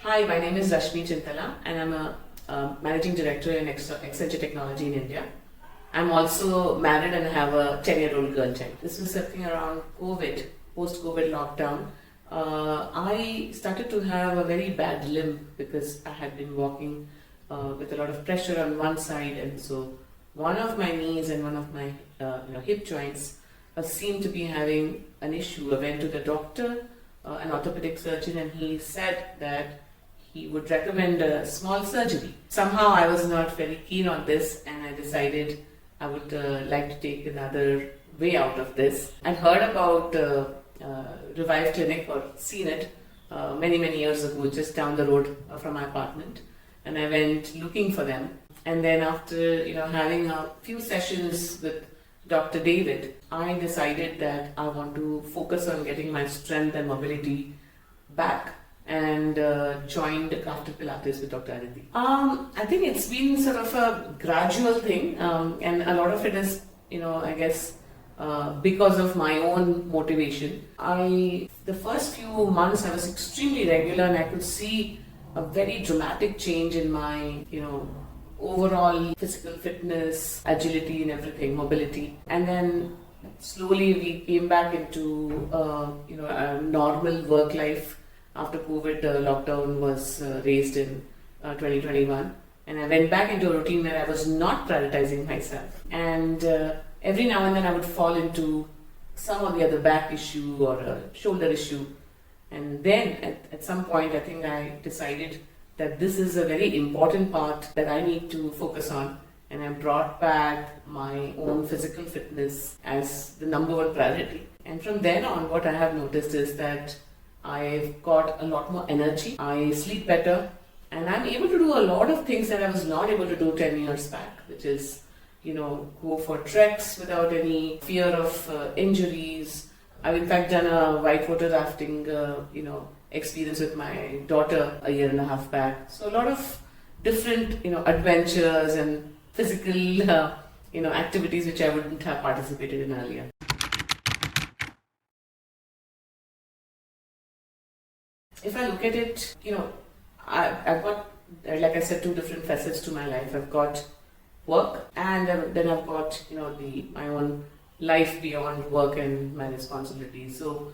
Hi, my name is Rashmi Chintala and I'm a Managing Director in Accenture Technology in India. I'm also married and have a 10-year-old girl child. This was something around COVID, post-COVID lockdown. I started to have a very bad limb because I had been walking with a lot of pressure on one side, and so one of my knees and one of my hip joints seemed to be having an issue. I went to the doctor, an orthopedic surgeon, and he said that he would recommend a small surgery. Somehow I was not very keen on this, and I decided I would like to take another way out of this. I'd heard about Revive Clinic or seen it many years ago, just down the road from my apartment, and I went looking for them. And then after having a few sessions with Dr. David, I decided that I want to focus on getting my strength and mobility back, and joined Crafted Pilates with Dr. Aditi. I think it's been sort of a gradual thing, and a lot of it is, I guess, because of my own motivation. The first few months I was extremely regular, and I could see a very dramatic change in my, overall physical fitness, agility and everything, mobility. And then slowly we came back into, a normal work life. After COVID, lockdown was raised in 2021, and I went back into a routine where I was not prioritizing myself. And every now and then I would fall into some or the other back issue or a shoulder issue. And then at some point, I think I decided that this is a very important part that I need to focus on. And I brought back my own physical fitness as the number one priority. And from then on, what I have noticed is that I've got a lot more energy, I sleep better, and I'm able to do a lot of things that I was not able to do 10 years back, which is, go for treks without any fear of injuries. I've in fact done a whitewater rafting, experience with my daughter a year and a half back. So a lot of different, adventures and physical, activities which I wouldn't have participated in earlier. If I look at it, I've got, like I said, two different facets to my life. I've got work, and then I've got, my own life beyond work and my responsibilities. So,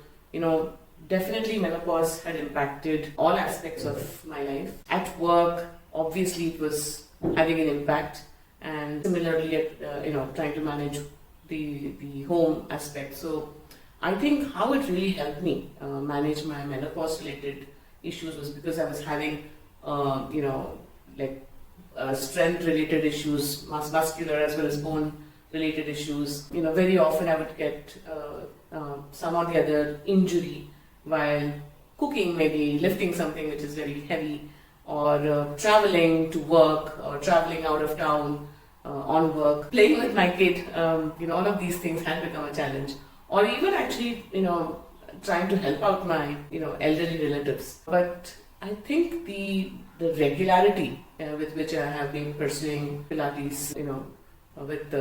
definitely menopause had impacted all aspects of my life. At work, obviously it was having an impact, and similarly at, trying to manage the home aspect. So I think how it really helped me manage my menopause-related issues was because I was having, strength-related issues, muscular as well as bone-related issues. Very often I would get some or the other injury while cooking, maybe lifting something which is very heavy, or traveling to work, or traveling out of town on work, playing with my kid. All of these things had become a challenge. Or even actually, trying to help out my, elderly relatives. But I think the regularity with which I have been pursuing Pilates, with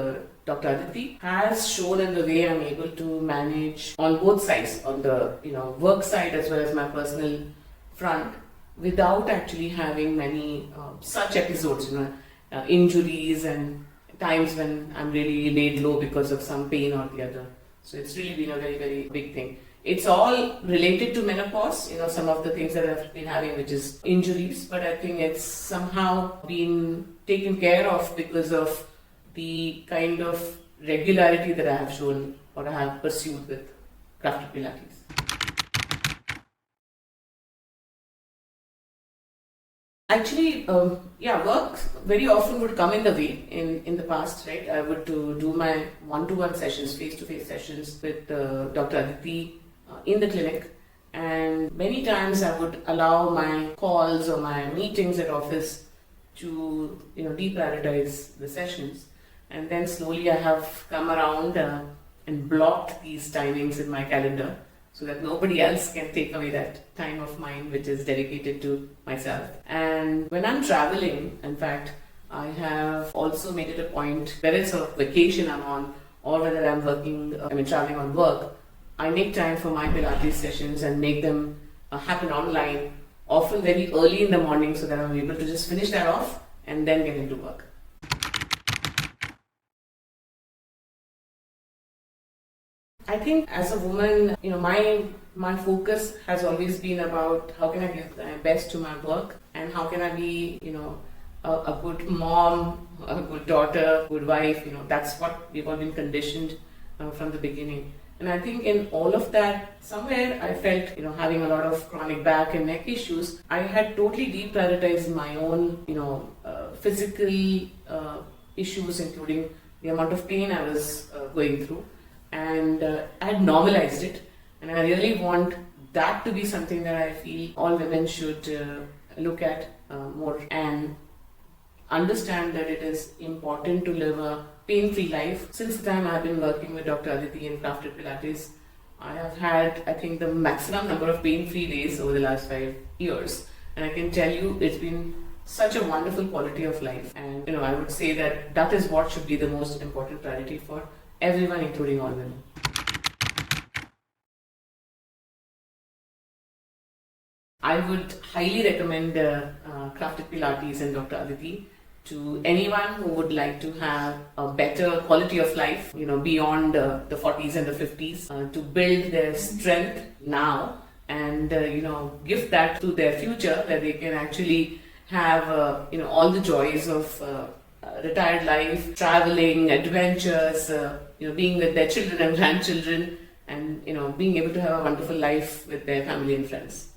Dr. Aditi, has shown in the way I'm able to manage on both sides, on the, work side as well as my personal front, without actually having many such episodes, injuries and times when I'm really laid low because of some pain or the other. So it's really been a very big thing. It's all related to menopause, some of the things that I've been having, which is injuries, but I think it's somehow been taken care of because of the kind of regularity that I have shown or I have pursued with Crafted Pilates. Actually, work very often would come in the way in the past, right? I would do my one-to-one sessions, face-to-face sessions with Dr. Aditi in the clinic, and many times I would allow my calls or my meetings at office to deprioritize the sessions, and then slowly I have come around and blocked these timings in my calendar, so that nobody else can take away that time of mine which is dedicated to myself. And when I'm traveling, in fact, I have also made it a point, whether it's a vacation I'm on or whether I'm traveling on work, I make time for my Pilates sessions and make them happen online often very early in the morning so that I'm able to just finish that off and then get into work. I think as a woman, my focus has always been about how can I give my best to my work and how can I be, a good mom, a good daughter, good wife. That's what we've all been conditioned from the beginning. And I think in all of that, somewhere I felt, having a lot of chronic back and neck issues, I had totally deprioritized my own, physical issues, including the amount of pain I was going through. And I had normalized it. And I really want that to be something that I feel all women should look at more and understand that it is important to live a pain-free life. Since the time I've been working with Dr. Aditi in Crafted Pilates, I have had, I think, the maximum number of pain-free days over the last 5 years. And I can tell you it's been such a wonderful quality of life. And, I would say that that is what should be the most important priority for everyone, including all women. I would highly recommend Crafted Pilates and Dr. Aditi to anyone who would like to have a better quality of life, beyond the 40s and the 50s, to build their strength now and, give that to their future, where they can actually have, all the joys of retired life, traveling, adventures, being with their children and grandchildren, and, being able to have a wonderful life with their family and friends.